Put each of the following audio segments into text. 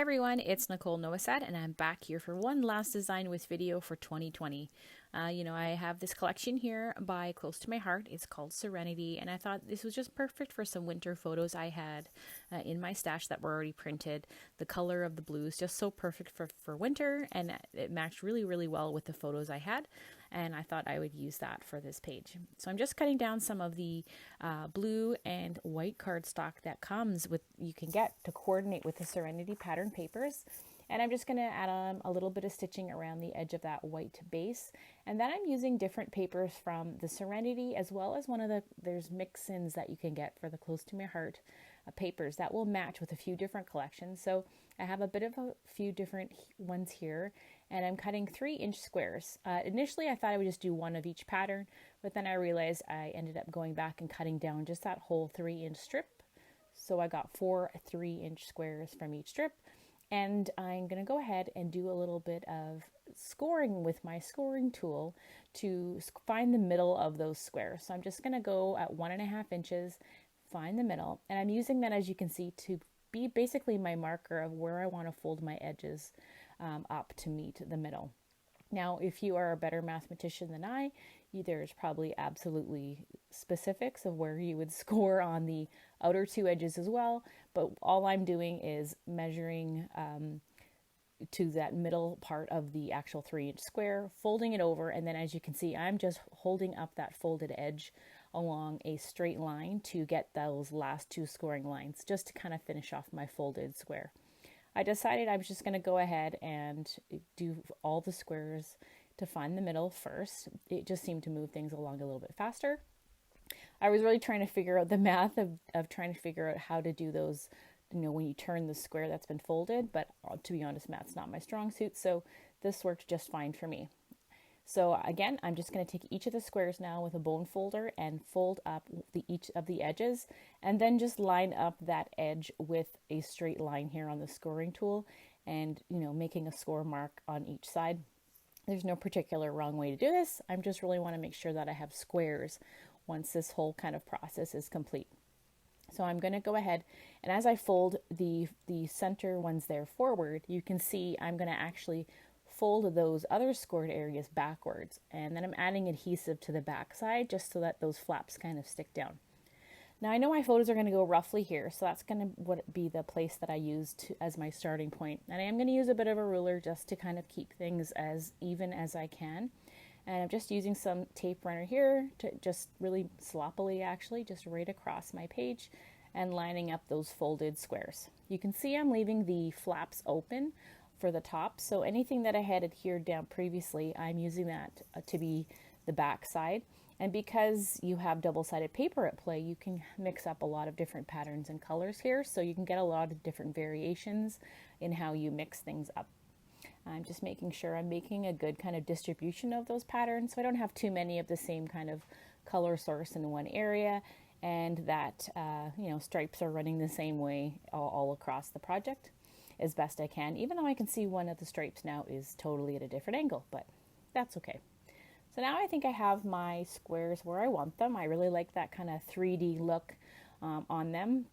everyone, it's Nicole Nowosad and I'm back here for one last design with video for 2020. I have this collection here by Close to My Heart. It's called Serenity, and I thought this was just perfect for some winter photos I had in my stash that were already printed. The color of the blue is just so perfect for winter, and it matched really, really well with the photos I had, and I thought I would use that for this page. So I'm just cutting down some of the blue and white cardstock that comes with, you can get to coordinate with the Serenity pattern papers. And I'm just going to add a little bit of stitching around the edge of that white base. And then I'm using different papers from the Serenity, as well as there's mix-ins that you can get for the Close to My Heart papers that will match with a few different collections. So I have a bit of a few different ones here, and I'm cutting 3-inch squares. Initially I thought I would just do one of each pattern, but then I realized I ended up going back and cutting down just that whole 3-inch strip. So I got 4 3-inch squares from each strip. And I'm going to go ahead and do a little bit of scoring with my scoring tool to find the middle of those squares. So I'm just going to go at 1.5 inches, find the middle. And I'm using that, as you can see, to be basically my marker of where I want to fold my edges up to meet the middle. Now, if you are a better mathematician than I, there's probably absolutely specifics of where you would score on the outer 2 edges as well, but all I'm doing is measuring to that middle part of the actual 3-inch square, folding it over, and then as you can see, I'm just holding up that folded edge along a straight line to get those last 2 scoring lines, just to kind of finish off my folded square. I decided I was just going to go ahead and do all the squares to find the middle first. It just seemed to move things along a little bit faster. I was really trying to figure out the math of trying to figure out how to do those, when you turn the square that's been folded, but to be honest, math's not my strong suit, so this worked just fine for me. So again, I'm just going to take each of the squares now with a bone folder and fold up each of the edges, and then just line up that edge with a straight line here on the scoring tool, and making a score mark on each side. There's no particular wrong way to do this. I just really want to make sure that I have squares once this whole kind of process is complete. So I'm going to go ahead, and as I fold the center ones there forward, you can see I'm going to actually fold those other scored areas backwards, and then I'm adding adhesive to the back side just so that those flaps kind of stick down. Now I know my photos are going to go roughly here, so that's going to be the place that I use as my starting point. And I am going to use a bit of a ruler just to kind of keep things as even as I can. And I'm just using some tape runner here to just really sloppily, actually, just right across my page and lining up those folded squares. You can see I'm leaving the flaps open for the top, so anything that I had adhered down previously, I'm using that to be the back side. And because you have double-sided paper at play, you can mix up a lot of different patterns and colors here, so you can get a lot of different variations in how you mix things up. I'm just making sure I'm making a good kind of distribution of those patterns, so I don't have too many of the same kind of color source in one area, and that stripes are running the same way all across the project as best I can, even though I can see one of the stripes now is totally at a different angle, but that's okay. So now I think I have my squares where I want them. I really like that kind of 3D look on them,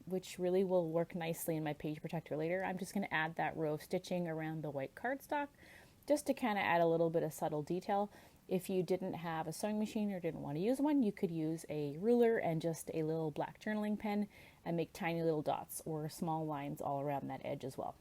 which really will work nicely in my page protector later. I'm just going to add that row of stitching around the white cardstock just to kind of add a little bit of subtle detail. If you didn't have a sewing machine or didn't want to use one, you could use a ruler and just a little black journaling pen and make tiny little dots or small lines all around that edge as well.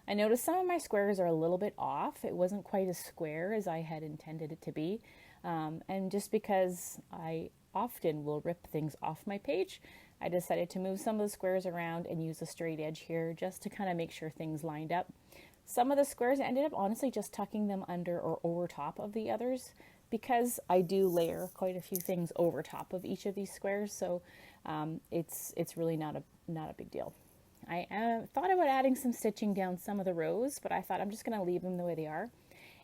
I noticed some of my squares are a little bit off. It wasn't quite as square as I had intended it to be. And just because I often will rip things off my page, I decided to move some of the squares around and use a straight edge here just to kind of make sure things lined up. Some of the squares I ended up honestly just tucking them under or over top of the others, because I do layer quite a few things over top of each of these squares, so it's really not a big deal. I thought about adding some stitching down some of the rows, but I thought I'm just going to leave them the way they are.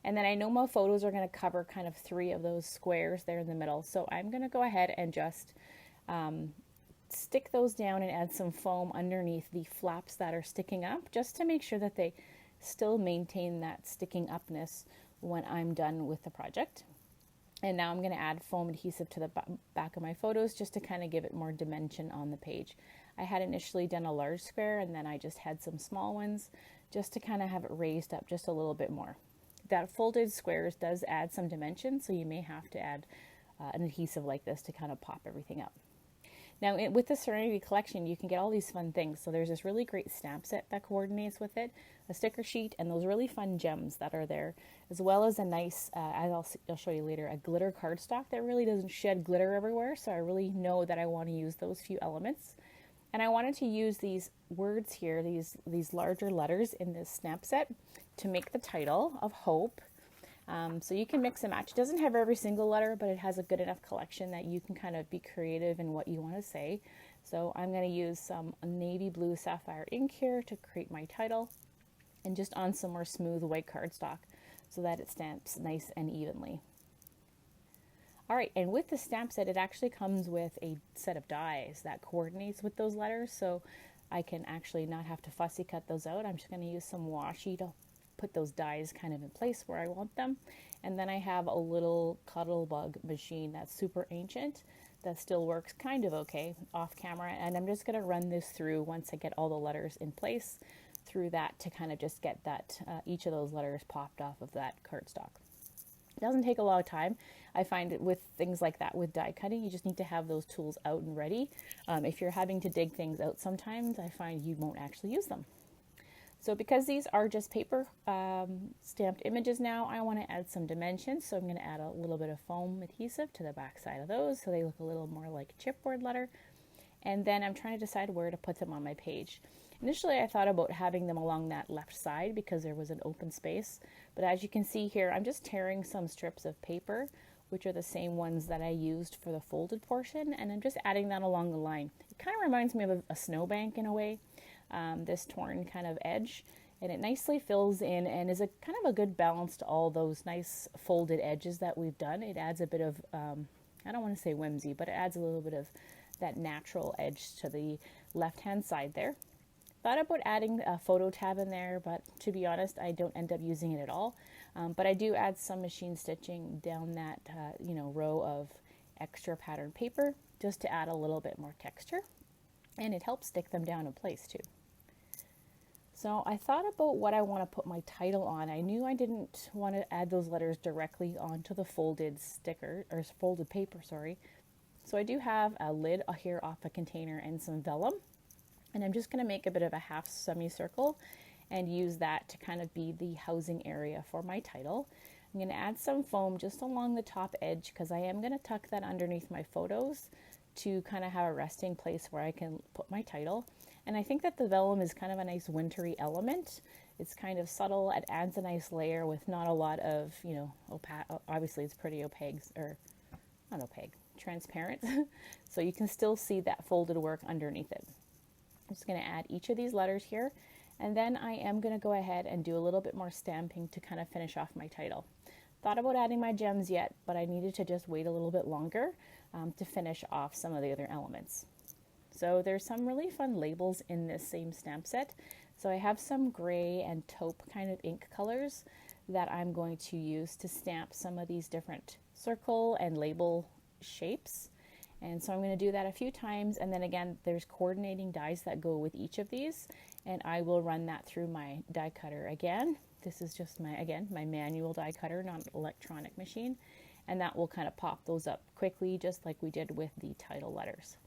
And then I know my photos are going to cover kind of 3 of those squares there in the middle, so I'm going to go ahead and just stick those down and add some foam underneath the flaps that are sticking up, just to make sure that they still maintain that sticking upness when I'm done with the project. And now I'm going to add foam adhesive to the back of my photos just to kind of give it more dimension on the page. I had initially done a large square and then I just had some small ones just to kind of have it raised up just a little bit more. That folded squares does add some dimension, so you may have to add an adhesive like this to kind of pop everything up. Now with the Serenity collection, you can get all these fun things. So there's this really great stamp set that coordinates with it, a sticker sheet, and those really fun gems that are there, as well as a nice, as I'll show you later, a glitter cardstock that really doesn't shed glitter everywhere. So I really know that I want to use those few elements. And I wanted to use these words here, these larger letters in this stamp set to make the title of Hope. So you can mix and match. It doesn't have every single letter, but it has a good enough collection that you can kind of be creative in what you want to say. So I'm going to use some navy blue sapphire ink here to create my title, and just on some more smooth white cardstock so that it stamps nice and evenly. All right, and with the stamp set, it actually comes with a set of dies that coordinates with those letters, so I can actually not have to fussy cut those out. I'm just going to use some washi to put those dies kind of in place where I want them. And then I have a little Cuttlebug machine that's super ancient that still works kind of okay off camera, and I'm just going to run this through once I get all the letters in place through that to kind of just get that each of those letters popped off of that cardstock. It doesn't take a lot of time. I find it with things like that, with die cutting, you just need to have those tools out and ready. If you're having to dig things out sometimes, I find you won't actually use them. So because these are just paper stamped images now, I want to add some dimensions. So I'm going to add a little bit of foam adhesive to the back side of those so they look a little more like a chipboard letter. And then I'm trying to decide where to put them on my page. Initially, I thought about having them along that left side because there was an open space. But as you can see here, I'm just tearing some strips of paper, which are the same ones that I used for the folded portion, and I'm just adding that along the line. It kind of reminds me of a snowbank in a way. This torn kind of edge, and it nicely fills in and is a kind of a good balance to all those nice folded edges that we've done. It adds a bit of, I don't want to say whimsy, but it adds a little bit of that natural edge to the left-hand side there. Thought about adding a photo tab in there, but to be honest, I don't end up using it at all. But I do add some machine stitching down that row of extra patterned paper just to add a little bit more texture, and it helps stick them down in place too. So I thought about what I want to put my title on. I knew I didn't want to add those letters directly onto the folded sticker, or folded paper, sorry. So I do have a lid here off a container and some vellum. And I'm just going to make a bit of a half semicircle and use that to kind of be the housing area for my title. I'm going to add some foam just along the top edge because I am going to tuck that underneath my photos to kind of have a resting place where I can put my title. And I think that the vellum is kind of a nice wintry element. It's kind of subtle. It adds a nice layer with not a lot of, obviously it's pretty opaque, or not opaque, transparent. So you can still see that folded work underneath it. I'm just going to add each of these letters here. And then I am going to go ahead and do a little bit more stamping to kind of finish off my title. Thought about adding my gems yet, but I needed to just wait a little bit longer to finish off some of the other elements. So there's some really fun labels in this same stamp set. So I have some gray and taupe kind of ink colors that I'm going to use to stamp some of these different circle and label shapes. And so I'm going to do that a few times, and then again there's coordinating dies that go with each of these, and I will run that through my die cutter again. This is just my manual die cutter, not an electronic machine, and that will kind of pop those up quickly just like we did with the title letters.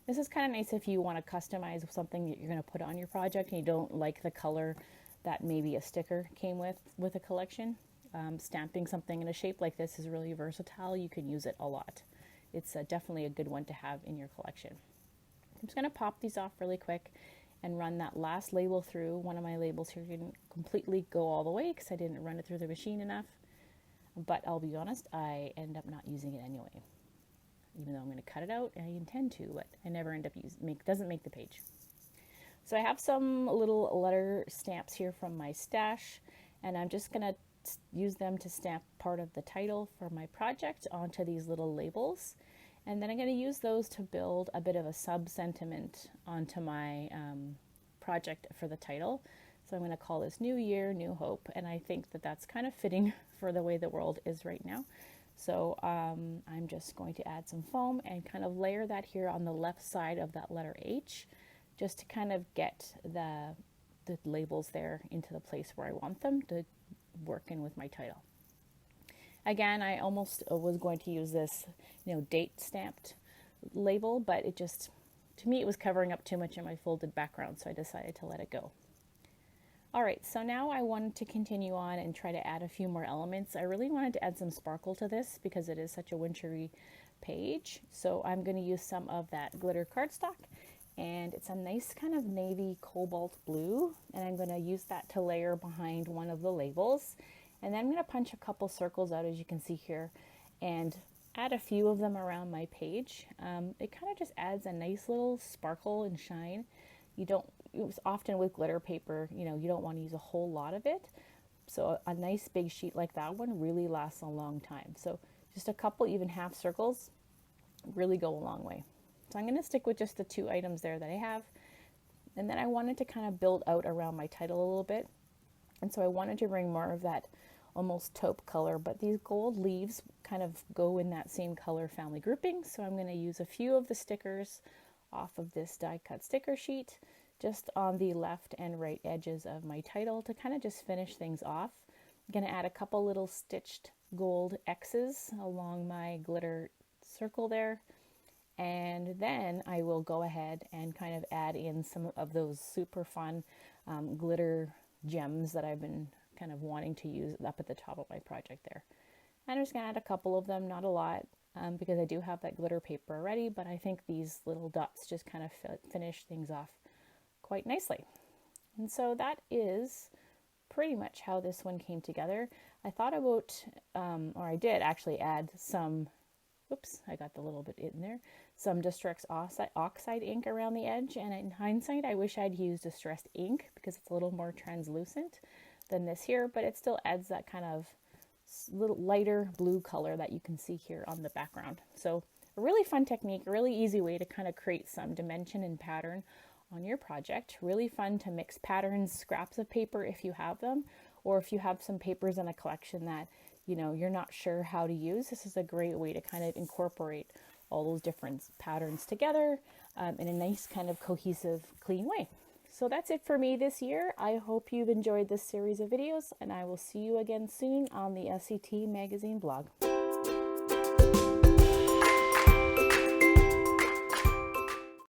This is kind of nice if you want to customize something that you're going to put on your project and you don't like the color that maybe a sticker came with a collection. Stamping something in a shape like this is really versatile. You can use it a lot. It's definitely a good one to have in your collection. I'm just going to pop these off really quick and run that last label through. One of my labels here didn't completely go all the way because I didn't run it through the machine enough. But I'll be honest, I end up not using it anyway. Even though I'm going to cut it out, I intend to, but I never end up doesn't make the page. So I have some little letter stamps here from my stash, and I'm just going to use them to stamp part of the title for my project onto these little labels. And then I'm going to use those to build a bit of a sub-sentiment onto my project for the title. So I'm going to call this New Year, New Hope, and I think that that's kind of fitting for the way the world is right now. So I'm just going to add some foam and kind of layer that here on the left side of that letter H, just to kind of get the labels there into the place where I want them to work in with my title. Again, I almost was going to use this, date stamped label, but it just, to me, it was covering up too much in my folded background, so I decided to let it go. All right, so now I wanted to continue on and try to add a few more elements. I really wanted to add some sparkle to this because it is such a wintry page. So I'm going to use some of that glitter cardstock, and it's a nice kind of navy cobalt blue, and I'm going to use that to layer behind one of the labels. And then I'm going to punch a couple circles out, as you can see here, and add a few of them around my page. It kind of just adds a nice little sparkle and shine. Often with glitter paper, you don't want to use a whole lot of it. So a nice big sheet like that one really lasts a long time. So just a couple even half circles really go a long way. So I'm going to stick with just the 2 items there that I have. And then I wanted to kind of build out around my title a little bit. And so I wanted to bring more of that almost taupe color, but these gold leaves kind of go in that same color family grouping. So I'm going to use a few of the stickers off of this die cut sticker sheet just on the left and right edges of my title to kind of just finish things off. I'm going to add a couple little stitched gold X's along my glitter circle there. And then I will go ahead and kind of add in some of those super fun glitter gems that I've been kind of wanting to use up at the top of my project there. And I'm just going to add a couple of them, not a lot, because I do have that glitter paper already, but I think these little dots just kind of finish things off quite nicely. And so that is pretty much how this one came together. I thought about, or I did actually add some, oops, I got the little bit in there, some Distress Oxide ink around the edge, and in hindsight I wish I'd used Distressed ink because it's a little more translucent than this here, but it still adds that kind of little lighter blue color that you can see here on the background. So a really fun technique, a really easy way to kind of create some dimension and pattern on your project. Really fun to mix patterns, scraps of paper if you have them, or if you have some papers in a collection that you're not sure how to use. This is a great way to kind of incorporate all those different patterns together in a nice kind of cohesive, clean way. So that's it for me this year. I hope you've enjoyed this series of videos, and I will see you again soon on the SCT Magazine blog.